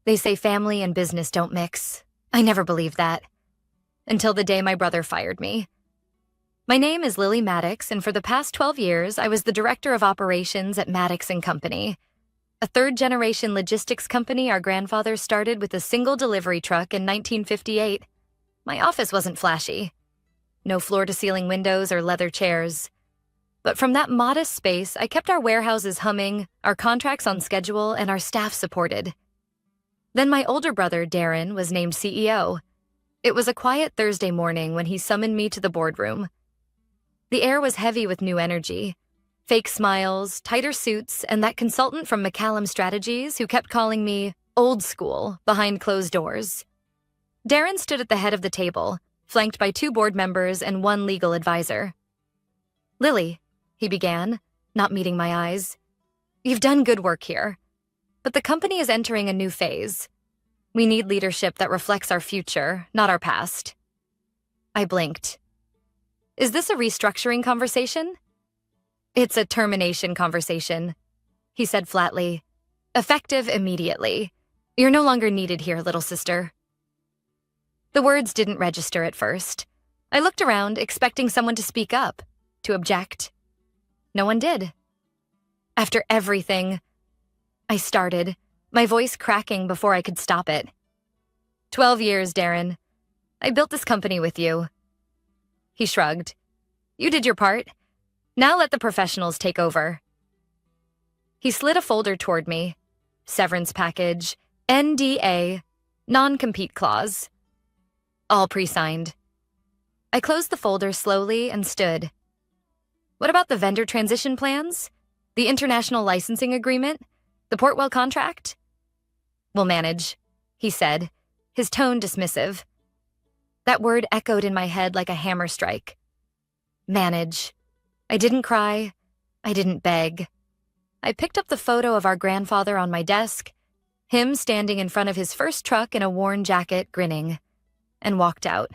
They say family and business don't mix. I never believed that. Until the day my brother fired me. My name is Lily Maddox, and for the past 12 years, I was the director of operations at Maddox & Company, a third-generation logistics company our grandfather started with a single delivery truck in 1958. My office wasn't flashy. No floor-to-ceiling windows or leather chairs. But from that modest space, I kept our warehouses humming, our contracts on schedule, and our staff supported. Then my older brother, Darren, was named CEO. It was a quiet Thursday morning when he summoned me to the boardroom. The air was heavy with new energy. Fake smiles, tighter suits, and that consultant from McCallum Strategies who kept calling me old school behind closed doors. Darren stood at the head of the table, flanked by 2 board members and 1 legal advisor. "Lily," he began, not meeting my eyes, "you've done good work here. But the company is entering a new phase. We need leadership that reflects our future, not our past." I blinked. "Is this a restructuring conversation?" "It's a termination conversation," he said flatly. "Effective immediately. You're no longer needed here, little sister." The words didn't register at first. I looked around, expecting someone to speak up, to object. No one did. "After everything," I started, my voice cracking before I could stop it. 12 years, Darren. I built this company with you." He shrugged. "You did your part. Now let the professionals take over." He slid a folder toward me. Severance package, NDA, non-compete clause. All pre-signed. I closed the folder slowly and stood. "What about the vendor transition plans? The international licensing agreement? The Portwell contract?" "We'll manage," he said, his tone dismissive. That word echoed in my head like a hammer strike. Manage. I didn't cry. I didn't beg. I picked up the photo of our grandfather on my desk, him standing in front of his first truck in a worn jacket, grinning, and walked out.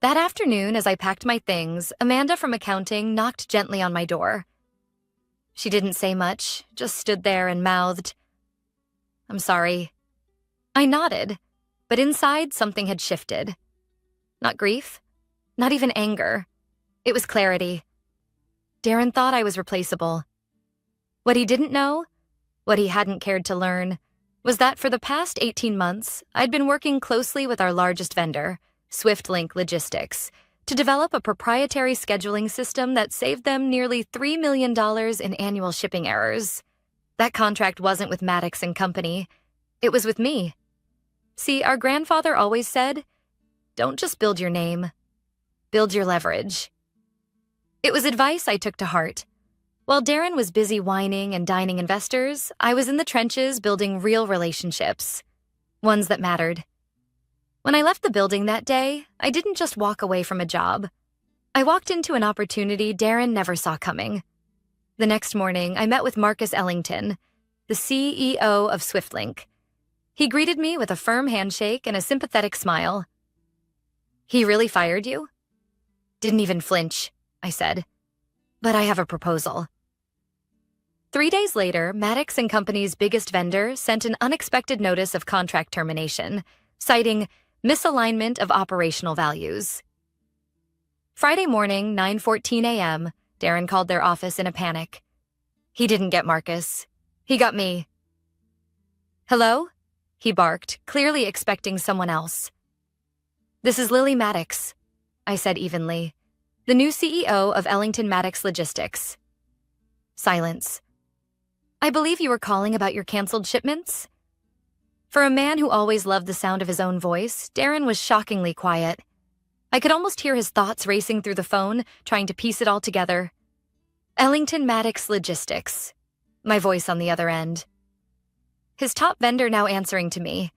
That afternoon, as I packed my things, Amanda from accounting knocked gently on my door. She didn't say much, just stood there and mouthed, "I'm sorry." I nodded, but inside something had shifted. Not grief, not even anger. It was clarity. Darren thought I was replaceable. What he didn't know, what he hadn't cared to learn, was that for the past 18 months, I'd been working closely with our largest vendor, SwiftLink Logistics, to develop a proprietary scheduling system that saved them nearly $3 million in annual shipping errors. That contract wasn't with Maddox & Company. It was with me. See, our grandfather always said, "Don't just build your name. Build your leverage." It was advice I took to heart. While Darren was busy whining and dining investors, I was in the trenches building real relationships, ones that mattered. When I left the building that day, I didn't just walk away from a job. I walked into an opportunity Darren never saw coming. The next morning, I met with Marcus Ellington, the CEO of SwiftLink. He greeted me with a firm handshake and a sympathetic smile. "He really fired you?" "Didn't even flinch," I said. "But I have a proposal." 3 days later, Maddox & Company's biggest vendor sent an unexpected notice of contract termination, citing misalignment of operational values. Friday morning, 9:14 a.m., Darren called their office in a panic. He didn't get Marcus. He got me. "Hello?" he barked, clearly expecting someone else. "This is Lily Maddox," I said evenly, "the new CEO of Ellington Maddox Logistics." Silence. "I believe you were calling about your canceled shipments?" For a man who always loved the sound of his own voice, Darren was shockingly quiet. I could almost hear his thoughts racing through the phone, trying to piece it all together. Ellington Maddox Logistics. My voice on the other end. His top vendor now answering to me.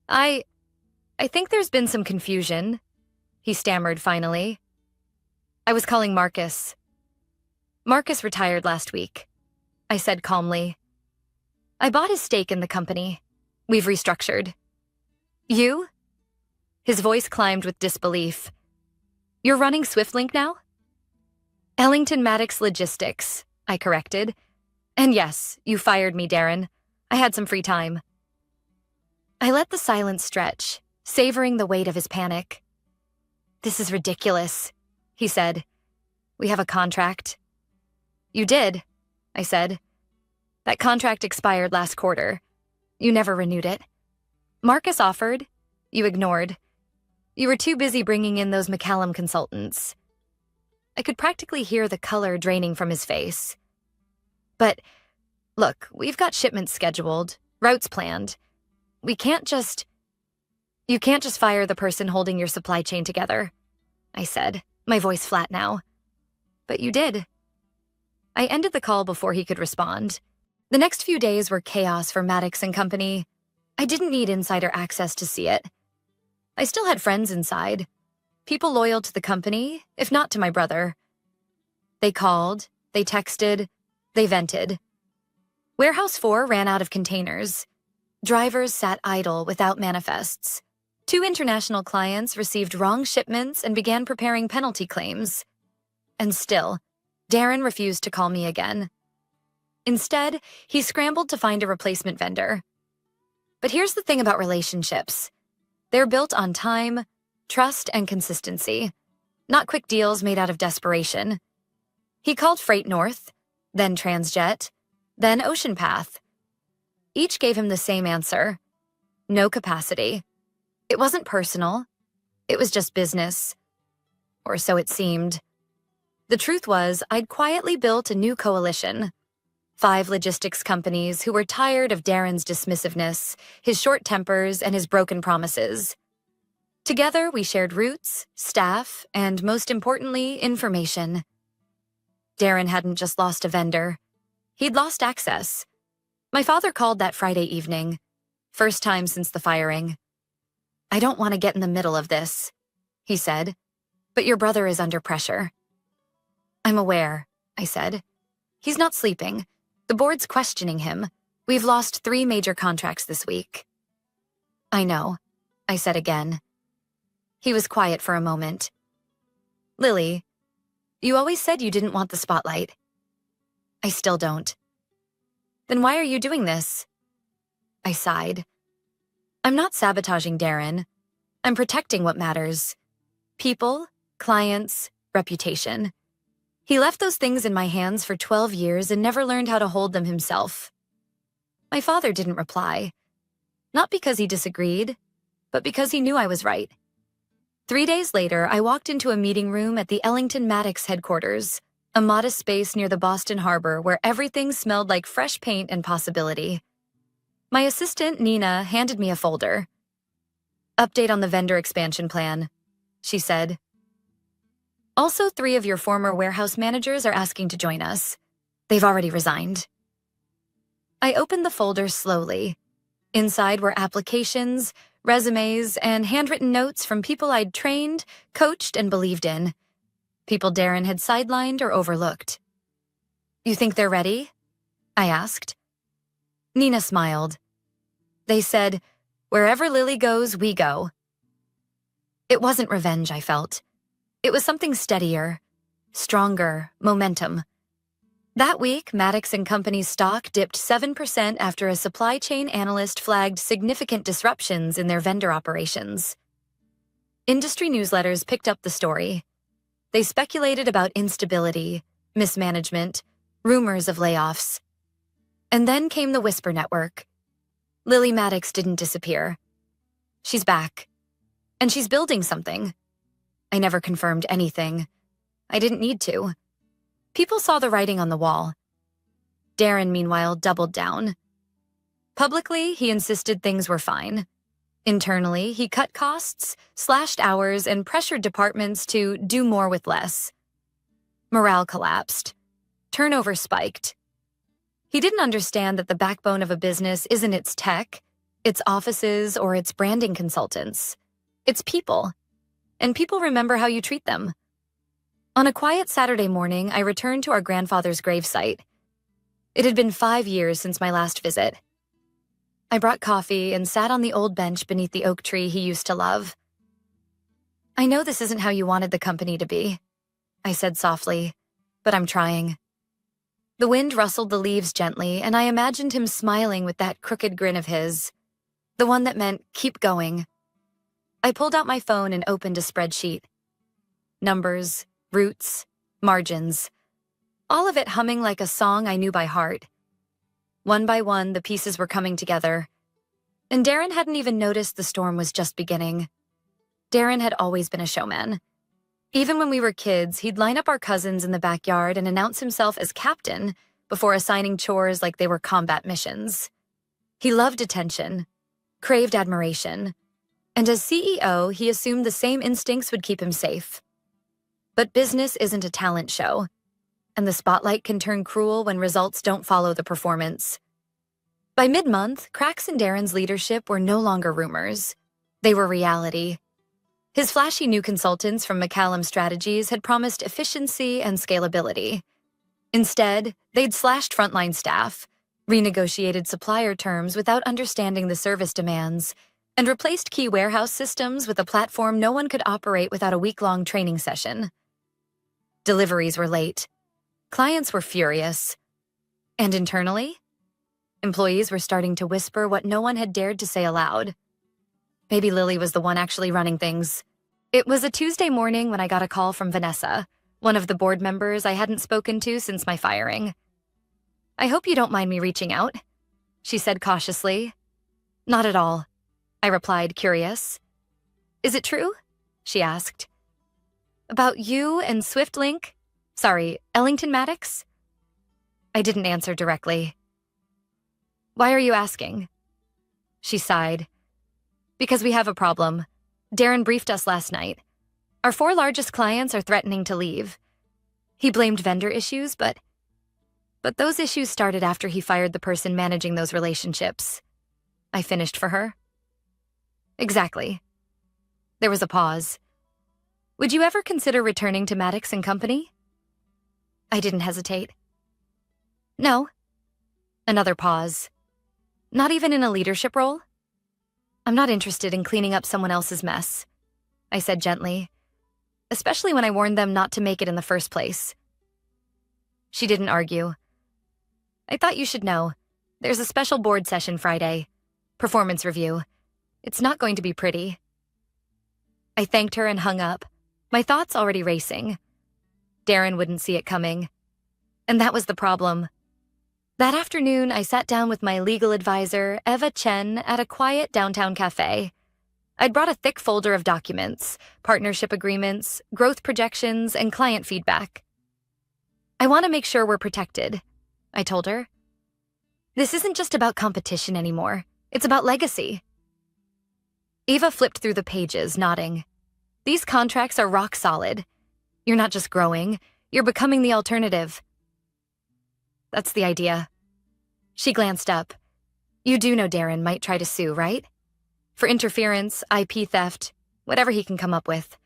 I think there's been some confusion," he stammered finally. "I was calling Marcus." "Marcus retired last week," I said calmly. "I bought his stake in the company. We've restructured." "You?" His voice climbed with disbelief. "You're running SwiftLink now?" "Ellington Maddox Logistics," I corrected. "And yes, you fired me, Darren. I had some free time. I let the silence stretch, savoring the weight of his panic. "This is ridiculous," he said. "We have a contract." "You did," I said. "That contract expired last quarter. You never renewed it. Marcus offered. You ignored. You were too busy bringing in those McCallum consultants." I could practically hear the color draining from his face. "But, look, we've got shipments scheduled, routes planned. You can't just fire the person holding your supply chain together," I said, my voice flat now. "But you did." I ended the call before he could respond. The next few days were chaos for Maddox and Company. I didn't need insider access to see it. I still had friends inside, people loyal to the company, if not to my brother. They called, they texted, they vented. Warehouse 4 ran out of containers. Drivers sat idle without manifests. 2 international clients received wrong shipments and began preparing penalty claims. And still, Darren refused to call me again. Instead, he scrambled to find a replacement vendor. But here's the thing about relationships. They're built on time, trust, and consistency, not quick deals made out of desperation. He called Freight North, then Transjet, then Ocean Path. Each gave him the same answer: no capacity. It wasn't personal. It was just business. Or so it seemed. The truth was, I'd quietly built a new coalition. 5 logistics companies who were tired of Darren's dismissiveness, his short tempers, and his broken promises. Together, we shared routes, staff, and most importantly, information. Darren hadn't just lost a vendor. He'd lost access. My father called that Friday evening, first time since the firing. "I don't want to get in the middle of this," he said, "but your brother is under pressure." "I'm aware," I said. "He's not sleeping. The board's questioning him. We've lost 3 major contracts this week." "I know," I said again. He was quiet for a moment. "Lily, you always said you didn't want the spotlight." "I still don't." "Then why are you doing this?" I sighed. "I'm not sabotaging Darren. I'm protecting what matters. People, clients, reputation. He left those things in my hands for 12 years and never learned how to hold them himself." My father didn't reply. Not because he disagreed, but because he knew I was right. 3 days later, I walked into a meeting room at the Ellington Maddox headquarters, a modest space near the Boston Harbor where everything smelled like fresh paint and possibility. My assistant, Nina, handed me a folder. "Update on the vendor expansion plan," she said. "Also, 3 of your former warehouse managers are asking to join us. They've already resigned." I opened the folder slowly. Inside were applications, resumes, and handwritten notes from people I'd trained, coached, and believed in. People Darren had sidelined or overlooked. "You think they're ready?" I asked. Nina smiled. "They said, 'Wherever Lily goes, we go.'" It wasn't revenge, I felt. It was something steadier, stronger, momentum. That week, Maddox and Company's stock dipped 7% after a supply chain analyst flagged significant disruptions in their vendor operations. Industry newsletters picked up the story. They speculated about instability, mismanagement, rumors of layoffs. And then came the Whisper Network. Lily Maddox didn't disappear. She's back. And she's building something. I never confirmed anything. I didn't need to. People saw the writing on the wall. Darren, meanwhile, doubled down. Publicly, he insisted things were fine. Internally, he cut costs, slashed hours, and pressured departments to do more with less. Morale collapsed. Turnover spiked. He didn't understand that the backbone of a business isn't its tech, its offices, or its branding consultants. It's people. And people remember how you treat them. On a quiet Saturday morning, I returned to our grandfather's gravesite. It had been 5 years since my last visit. I brought coffee and sat on the old bench beneath the oak tree he used to love. "I know this isn't how you wanted the company to be," I said softly, "but I'm trying." The wind rustled the leaves gently, and I imagined him smiling with that crooked grin of his, the one that meant keep going. I pulled out my phone and opened a spreadsheet. Numbers, routes, margins, all of it humming like a song I knew by heart. One by one, the pieces were coming together. And Darren hadn't even noticed the storm was just beginning. Darren had always been a showman. Even when we were kids, he'd line up our cousins in the backyard and announce himself as captain before assigning chores like they were combat missions. He loved attention, craved admiration, and as CEO, he assumed the same instincts would keep him safe. But business isn't a talent show, and the spotlight can turn cruel when results don't follow the performance. By mid-month, cracks in Darren's leadership were no longer rumors. They were reality. His flashy new consultants from McCallum Strategies had promised efficiency and scalability. Instead, they'd slashed frontline staff, renegotiated supplier terms without understanding the service demands, and replaced key warehouse systems with a platform no one could operate without a week-long training session. Deliveries were late. Clients were furious. And internally, employees were starting to whisper what no one had dared to say aloud. Maybe Lily was the one actually running things. It was a Tuesday morning when I got a call from Vanessa, one of the board members I hadn't spoken to since my firing. "I hope you don't mind me reaching out," she said cautiously. "Not at all," I replied, curious. "Is it true?" she asked. "About you and Ellington Maddox?" I didn't answer directly. "Why are you asking?" She sighed. "Because we have a problem. Darren briefed us last night. Our 4 largest clients are threatening to leave. He blamed vendor issues, but those issues started after he fired the person managing those relationships." I finished for her. "Exactly." There was a pause. "Would you ever consider returning to Maddox and Company?" I didn't hesitate. "No." Another pause. "Not even in a leadership role?" "I'm not interested in cleaning up someone else's mess," I said gently, especially when I warned them not to make it in the first place. She didn't argue. "I thought you should know. There's a special board session Friday. Performance review. It's not going to be pretty." I thanked her and hung up, my thoughts already racing. Darren wouldn't see it coming. And that was the problem. That afternoon, I sat down with my legal advisor, Eva Chen, at a quiet downtown cafe. I'd brought a thick folder of documents, partnership agreements, growth projections, and client feedback. "I want to make sure we're protected," I told her. "This isn't just about competition anymore. It's about legacy." Eva flipped through the pages, nodding. "These contracts are rock solid. You're not just growing, you're becoming the alternative." "That's the idea." She glanced up. "You do know Darren might try to sue, right? For interference, IP theft, whatever he can come up with."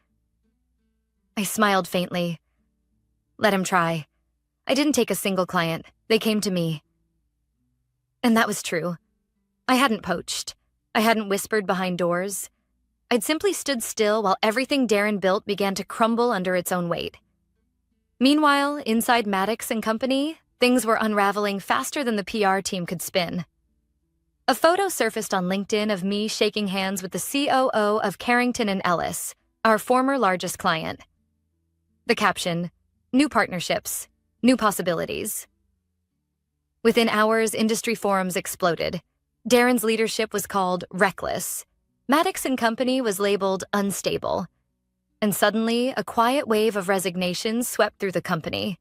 I smiled faintly. "Let him try. I didn't take a single client. They came to me." And that was true. I hadn't poached. I hadn't whispered behind doors. I'd simply stood still while everything Darren built began to crumble under its own weight. Meanwhile, inside Maddox and Company, things were unraveling faster than the PR team could spin. A photo surfaced on LinkedIn of me shaking hands with the COO of Carrington and Ellis, our former largest client. The caption, "New partnerships, new possibilities." Within hours, industry forums exploded. Darren's leadership was called reckless. Maddox and Company was labeled unstable. And suddenly, a quiet wave of resignations swept through the company.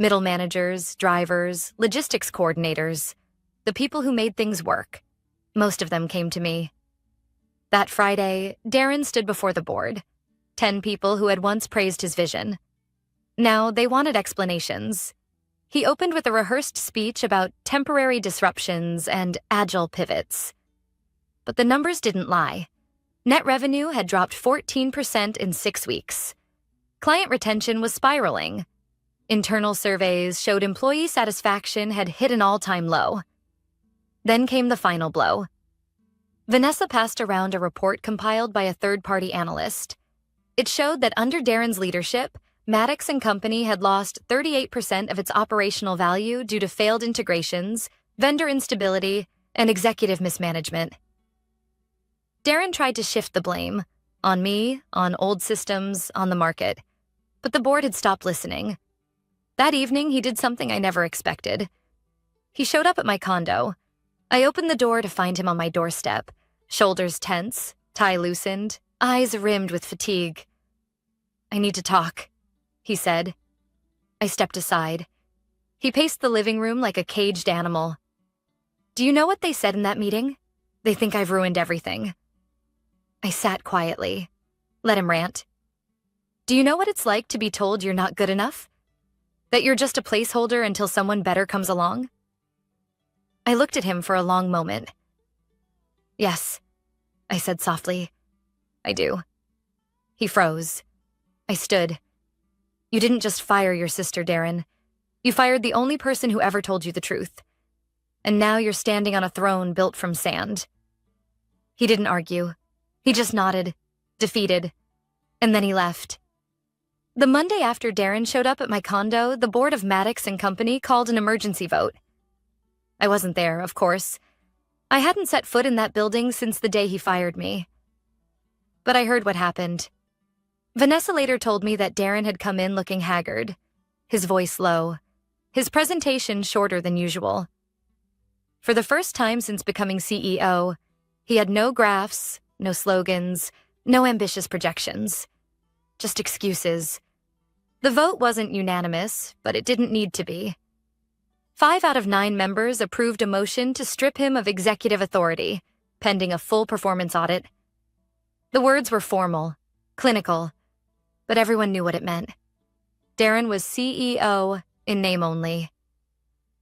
Middle managers, drivers, logistics coordinators, the people who made things work. Most of them came to me. That Friday, Darren stood before the board. 10 people who had once praised his vision. Now they wanted explanations. He opened with a rehearsed speech about temporary disruptions and agile pivots. But the numbers didn't lie. Net revenue had dropped 14% in 6 weeks. Client retention was spiraling. Internal surveys showed employee satisfaction had hit an all-time low. Then came the final blow. Vanessa passed around a report compiled by a third-party analyst. It showed that under Darren's leadership, Maddox and Company had lost 38% of its operational value due to failed integrations, vendor instability, and executive mismanagement. Darren tried to shift the blame on me, on old systems, on the market, but the board had stopped listening. That evening, he did something I never expected. He showed up at my condo. I opened the door to find him on my doorstep, shoulders tense, tie loosened, eyes rimmed with fatigue. "I need to talk," he said. I stepped aside. He paced the living room like a caged animal. "Do you know what they said in that meeting? They think I've ruined everything." I sat quietly. Let him rant. "Do you know what it's like to be told you're not good enough? That you're just a placeholder until someone better comes along?" I looked at him for a long moment. "Yes," I said softly. "I do." He froze. I stood. "You didn't just fire your sister, Darren. You fired the only person who ever told you the truth. And now you're standing on a throne built from sand." He didn't argue. He just nodded, defeated, and then he left. The Monday after Darren showed up at my condo, the board of Maddox and Company called an emergency vote. I wasn't there, of course. I hadn't set foot in that building since the day he fired me. But I heard what happened. Vanessa later told me that Darren had come in looking haggard, his voice low, his presentation shorter than usual. For the first time since becoming CEO, he had no graphs, no slogans, no ambitious projections. Just excuses. The vote wasn't unanimous, but it didn't need to be. 5 out of 9 members approved a motion to strip him of executive authority, pending a full performance audit. The words were formal, clinical, but everyone knew what it meant. Darren was CEO in name only.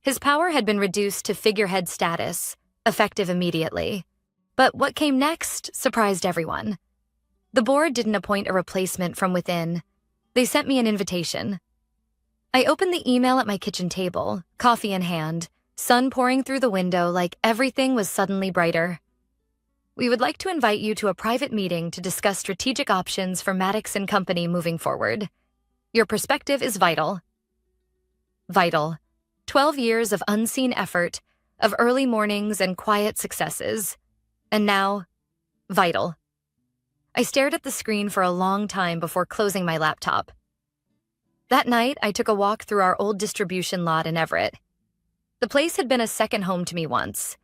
His power had been reduced to figurehead status, effective immediately. But what came next surprised everyone. The board didn't appoint a replacement from within. They sent me an invitation. I opened the email at my kitchen table, coffee in hand, sun pouring through the window like everything was suddenly brighter. "We would like to invite you to a private meeting to discuss strategic options for Maddox and Company moving forward. Your perspective is vital." Vital. 12 years of unseen effort, of early mornings and quiet successes. And now, vital. I stared at the screen for a long time before closing my laptop. That night, I took a walk through our old distribution lot in Everett. The place had been a second home to me once.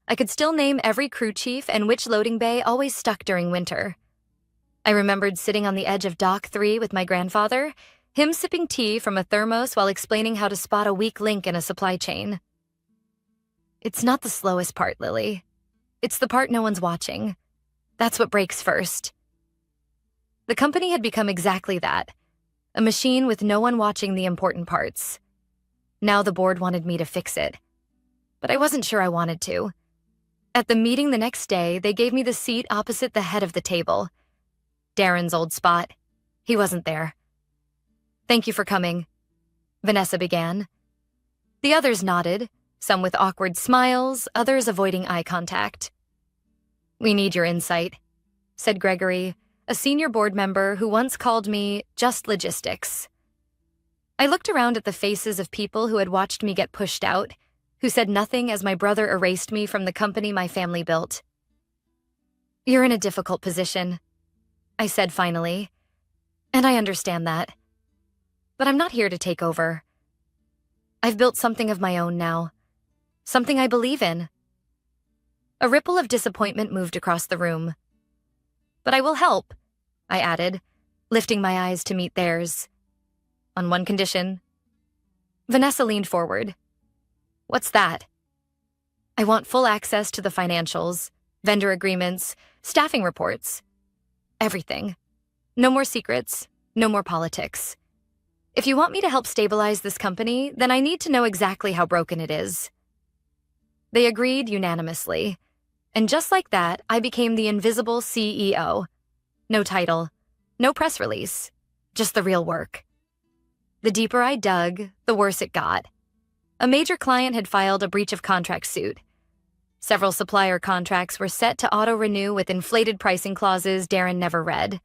I could still name every crew chief and which loading bay always stuck during winter. I remembered sitting on the edge of Dock 3 with my grandfather, him sipping tea from a thermos while explaining how to spot a weak link in a supply chain. It's not the slowest part, Lily. It's the part no one's watching. That's what breaks first. The company had become exactly that, a machine with no one watching the important parts. Now the board wanted me to fix it. But I wasn't sure I wanted to. At the meeting the next day, they gave me the seat opposite the head of the table. Darren's old spot. He wasn't there. "Thank you for coming," Vanessa began. The others nodded, some with awkward smiles, others avoiding eye contact. "We need your insight," said Gregory, a senior board member who once called me just logistics. I looked around at the faces of people who had watched me get pushed out, who said nothing as my brother erased me from the company my family built. "You're in a difficult position," I said finally, "and I understand that. But I'm not here to take over. I've built something of my own now, something I believe in." A ripple of disappointment moved across the room. "But I will help," I added, lifting my eyes to meet theirs. "On one condition." Vanessa leaned forward. "What's that?" "I want full access to the financials, vendor agreements, staffing reports. Everything. No more secrets, no more politics. If you want me to help stabilize this company, then I need to know exactly how broken it is." They agreed unanimously. And just like that, I became the invisible CEO. No title, no press release, just the real work. The deeper I dug, the worse it got. A major client had filed a breach of contract suit. Several supplier contracts were set to auto-renew with inflated pricing clauses Darren never read.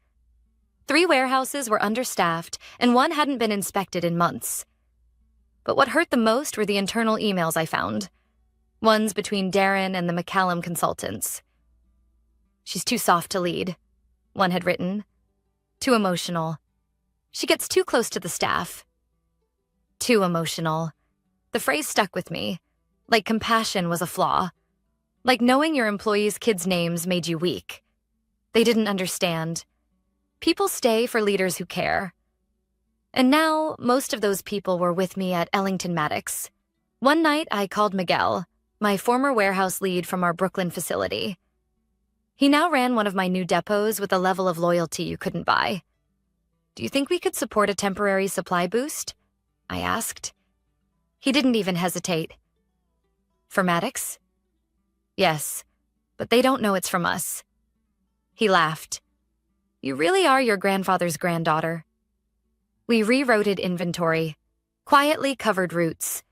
3 warehouses were understaffed, and one hadn't been inspected in months. But what hurt the most were the internal emails I found. Ones between Darren and the McCallum consultants. "She's too soft to lead," one had written. "Too emotional. She gets too close to the staff." Too emotional. The phrase stuck with me, like compassion was a flaw. Like knowing your employees' kids' names made you weak. They didn't understand. People stay for leaders who care. And now, most of those people were with me at Ellington Maddox. One night, I called Miguel, my former warehouse lead from our Brooklyn facility. He now ran one of my new depots with a level of loyalty you couldn't buy. "Do you think we could support a temporary supply boost?" I asked. He didn't even hesitate. "For Maddox?" "Yes, but they don't know it's from us." He laughed. "You really are your grandfather's granddaughter." We rerouted inventory, quietly covered routes,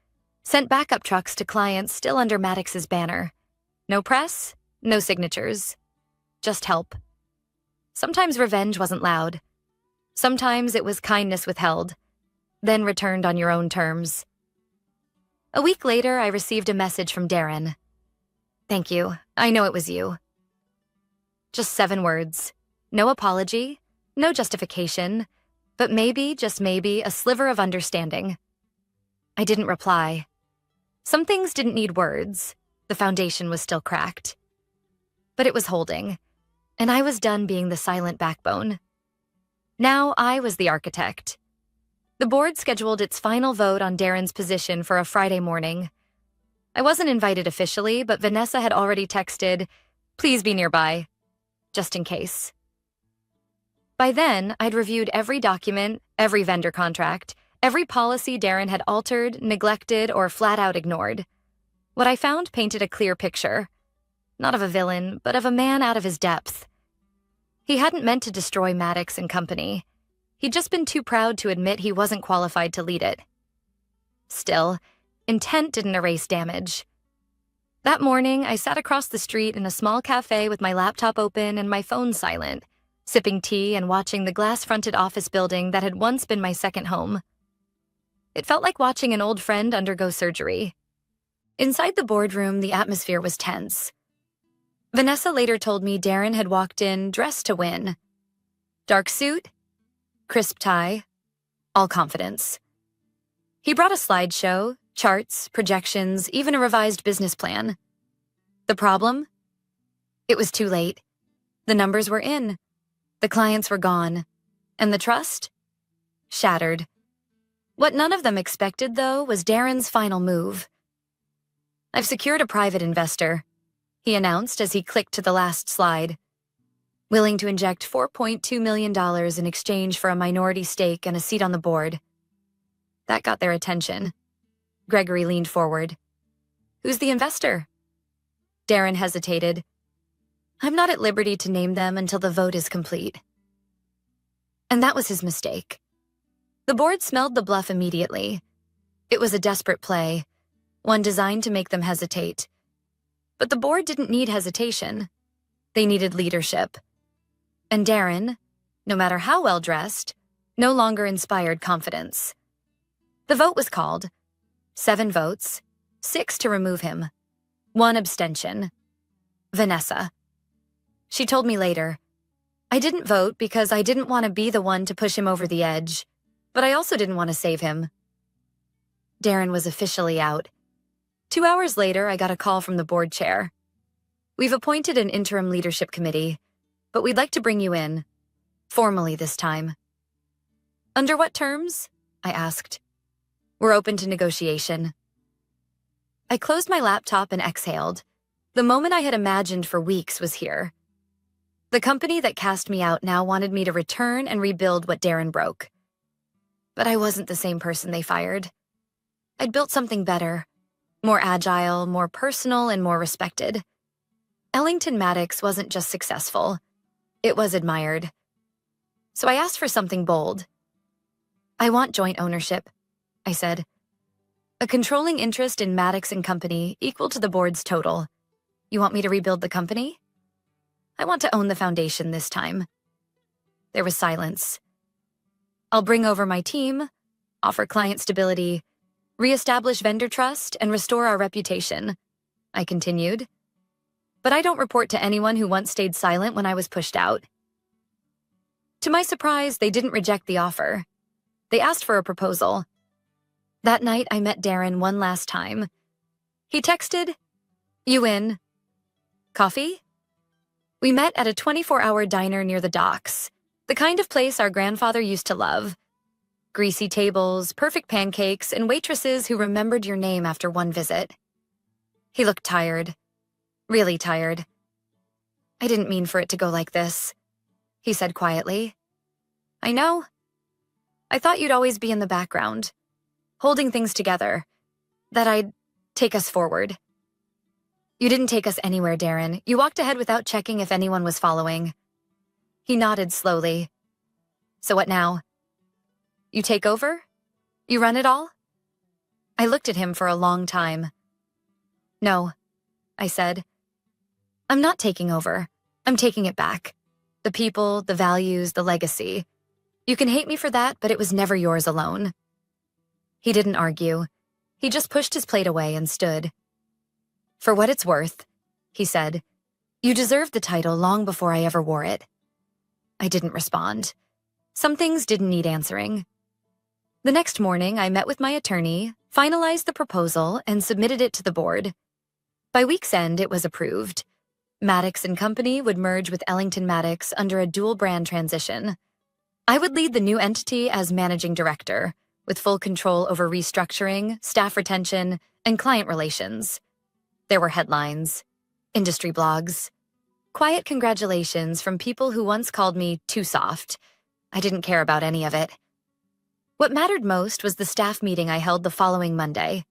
sent backup trucks to clients still under Maddox's banner. No press, no signatures, just help. Sometimes revenge wasn't loud. Sometimes it was kindness withheld, then returned on your own terms. A week later, I received a message from Darren. "Thank you. I know it was you." Just 7 words. No apology, no justification, but maybe, just maybe, a sliver of understanding. I didn't reply. Some things didn't need words. The foundation was still cracked. But it was holding, and I was done being the silent backbone. Now I was the architect. The board scheduled its final vote on Darren's position for a Friday morning. I wasn't invited officially, but Vanessa had already texted, "Please be nearby," just in case. By then, I'd reviewed every document, every vendor contract, every policy Darren had altered, neglected, or flat out ignored. What I found painted a clear picture. Not of a villain, but of a man out of his depth. He hadn't meant to destroy Maddox and company. He'd just been too proud to admit he wasn't qualified to lead it. Still, intent didn't erase damage. That morning, I sat across the street in a small cafe with my laptop open and my phone silent, sipping tea and watching the glass-fronted office building that had once been my second home. It felt like watching an old friend undergo surgery. Inside the boardroom, the atmosphere was tense. Vanessa later told me Darren had walked in dressed to win. Dark suit, crisp tie, all confidence. He brought a slideshow, charts, projections, even a revised business plan. The problem? It was too late. The numbers were in. The clients were gone. And the trust? Shattered. What none of them expected, though, was Darren's final move. "I've secured a private investor," he announced as he clicked to the last slide. "Willing to inject $4.2 million in exchange for a minority stake and a seat on the board." That got their attention. Gregory leaned forward. "Who's the investor?" Darren hesitated. "I'm not at liberty to name them until the vote is complete." And that was his mistake. The board smelled the bluff immediately. It was a desperate play, one designed to make them hesitate. But the board didn't need hesitation. They needed leadership. And Darren, no matter how well-dressed, no longer inspired confidence. The vote was called. 7 votes, 6 to remove him. 1 abstention. Vanessa. She told me later, "I didn't vote because I didn't want to be the one to push him over the edge, but I also didn't want to save him." Darren was officially out. 2 hours later, I got a call from the board chair. "We've appointed an interim leadership committee, but we'd like to bring you in. Formally this time." "Under what terms?" I asked. "We're open to negotiation." I closed my laptop and exhaled. The moment I had imagined for weeks was here. The company that cast me out now wanted me to return and rebuild what Darren broke. But I wasn't the same person they fired. I'd built something better, more agile, more personal, and more respected. Ellington Maddox wasn't just successful, it was admired. So I asked for something bold. "I want joint ownership," I said. "A controlling interest in Maddox and Company equal to the board's total. You want me to rebuild the company? I want to own the foundation this time." There was silence. I'll bring over my team, offer client stability, reestablish vendor trust, and restore our reputation, I continued. But I don't report to anyone who once stayed silent when I was pushed out. To my surprise, they didn't reject the offer. They asked for a proposal. That night, I met Darren one last time. He texted, "You in? Coffee?" We met at a 24-hour diner near the docks, the kind of place our grandfather used to love. Greasy tables, perfect pancakes, and waitresses who remembered your name after one visit. He looked tired. Really tired. "I didn't mean for it to go like this," he said quietly. "I know. I thought you'd always be in the background, holding things together, that I'd take us forward." "You didn't take us anywhere, Darren. You walked ahead without checking if anyone was following." He nodded slowly. "So what now? You take over? You run it all?" I looked at him for a long time. "No," I said. "I'm not taking over. I'm taking it back. The people, the values, the legacy. You can hate me for that, but it was never yours alone." He didn't argue. He just pushed his plate away and stood. "For what it's worth," he said, "you deserved the title long before I ever wore it." I didn't respond. Some things didn't need answering. The next morning, I met with my attorney, finalized the proposal, and submitted it to the board. By week's end, it was approved. Maddox and Company would merge with Ellington Maddox under a dual-brand transition. I would lead the new entity as managing director, with full control over restructuring, staff retention, and client relations. There were headlines, industry blogs, quiet congratulations from people who once called me too soft. I didn't care about any of it. What mattered most was the staff meeting I held the following Monday.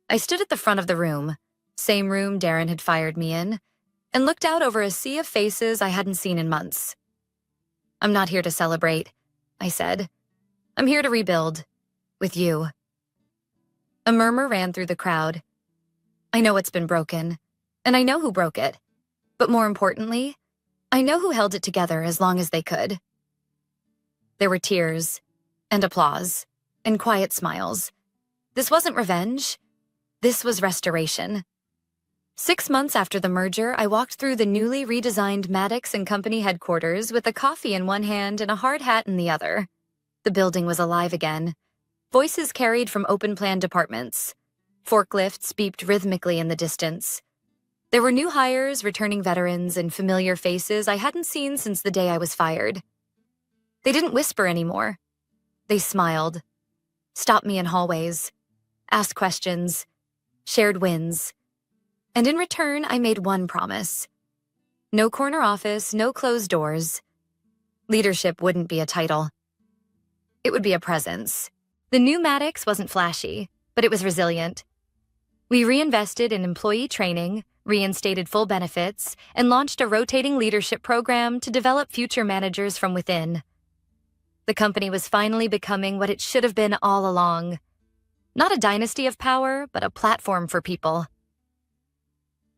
I stood at the front of the room, same room Darren had fired me in, and looked out over a sea of faces I hadn't seen in months. "I'm not here to celebrate," I said. "I'm here to rebuild. With you." A murmur ran through the crowd. I know it's been broken, and I know who broke it. But more importantly, I know who held it together as long as they could. There were tears, and applause, and quiet smiles. This wasn't revenge. This was restoration. 6 months after the merger, I walked through the newly redesigned Maddox and Company headquarters with a coffee in one hand and a hard hat in the other. The building was alive again. Voices carried from open-plan departments. Forklifts beeped rhythmically in the distance. There were new hires, returning veterans, and familiar faces I hadn't seen since the day I was fired. They didn't whisper anymore. They smiled, stopped me in hallways, asked questions, shared wins. And in return, I made one promise. No corner office, no closed doors. Leadership wouldn't be a title. It would be a presence. The new Maddox wasn't flashy, but it was resilient. We reinvested in employee training, reinstated full benefits, and launched a rotating leadership program to develop future managers from within. The company was finally becoming what it should have been all along. Not a dynasty of power, but a platform for people.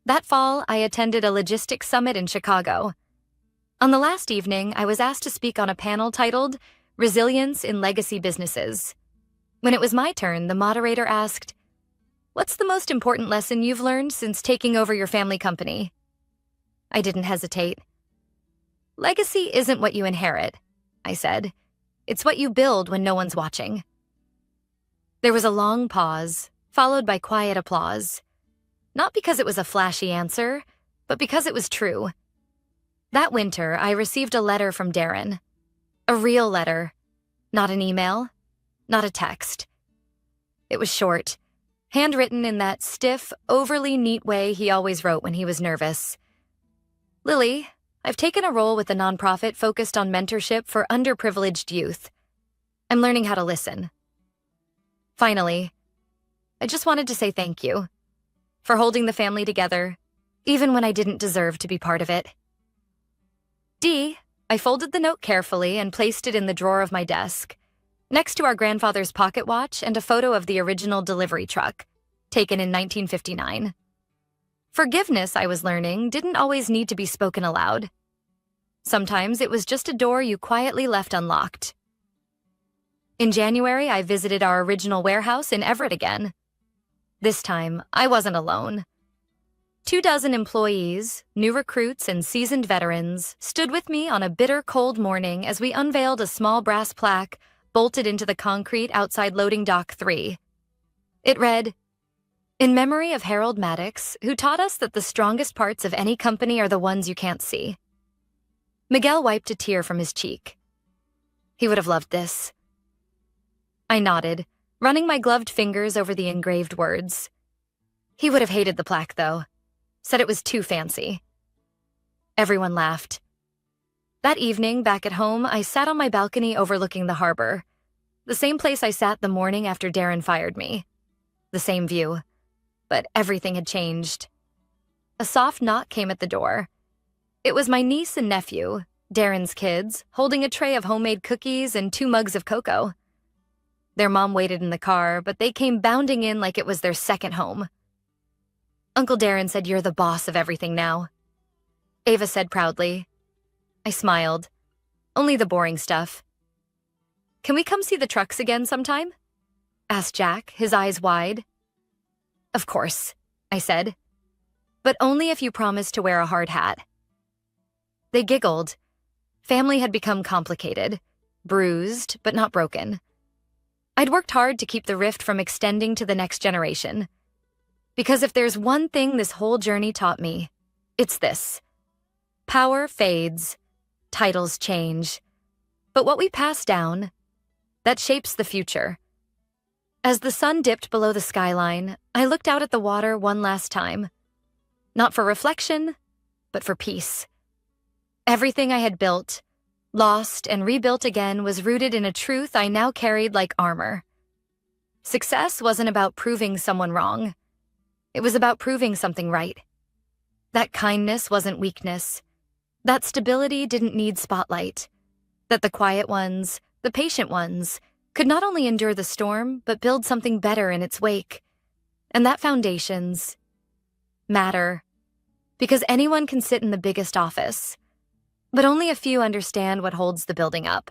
That fall, I attended a logistics summit in Chicago. On the last evening, I was asked to speak on a panel titled Resilience in Legacy Businesses. When it was my turn, the moderator asked, "What's the most important lesson you've learned since taking over your family company?" I didn't hesitate. "Legacy isn't what you inherit," I said. "It's what you build when no one's watching." There was a long pause, followed by quiet applause. Not because it was a flashy answer, but because it was true. That winter, I received a letter from Darren. A real letter. Not an email, not a text. It was short, handwritten in that stiff, overly neat way he always wrote when he was nervous. "Lily, I've taken a role with a nonprofit focused on mentorship for underprivileged youth. I'm learning how to listen. Finally, I just wanted to say thank you for holding the family together, even when I didn't deserve to be part of it." I folded the note carefully and placed it in the drawer of my desk, next to our grandfather's pocket watch and a photo of the original delivery truck, taken in 1959. Forgiveness, I was learning, didn't always need to be spoken aloud. Sometimes it was just a door you quietly left unlocked. In January, I visited our original warehouse in Everett again. This time, I wasn't alone. 24 employees, new recruits, and seasoned veterans stood with me on a bitter cold morning as we unveiled a small brass plaque bolted into the concrete outside loading dock 3. It read, "In memory of Harold Maddox, who taught us that the strongest parts of any company are the ones you can't see." Miguel wiped a tear from his cheek. He would have loved this. I nodded, running my gloved fingers over the engraved words. He would have hated the plaque, though. Said it was too fancy. Everyone laughed. That evening, back at home, I sat on my balcony overlooking the harbor. The same place I sat the morning after Darren fired me. The same view. But everything had changed. A soft knock came at the door. It was my niece and nephew, Darren's kids, holding a tray of homemade cookies and 2 mugs of cocoa. Their mom waited in the car, but they came bounding in like it was their second home. "Uncle Darren said you're the boss of everything now," Ava said proudly. I smiled. "Only the boring stuff." "Can we come see the trucks again sometime?" asked Jack, his eyes wide. "Of course," I said. "But only if you promise to wear a hard hat." They giggled. Family had become complicated, bruised, but not broken. I'd worked hard to keep the rift from extending to the next generation. Because if there's one thing this whole journey taught me, it's this. Power fades, titles change, but what we pass down, that shapes the future. As the sun dipped below the skyline, I looked out at the water one last time. Not for reflection, but for peace. Everything I had built, lost, and rebuilt again was rooted in a truth I now carried like armor. Success wasn't about proving someone wrong. It was about proving something right. That kindness wasn't weakness. That stability didn't need spotlight. That the quiet ones, the patient ones, could not only endure the storm, but build something better in its wake. And that foundations matter. Because anyone can sit in the biggest office, but only a few understand what holds the building up.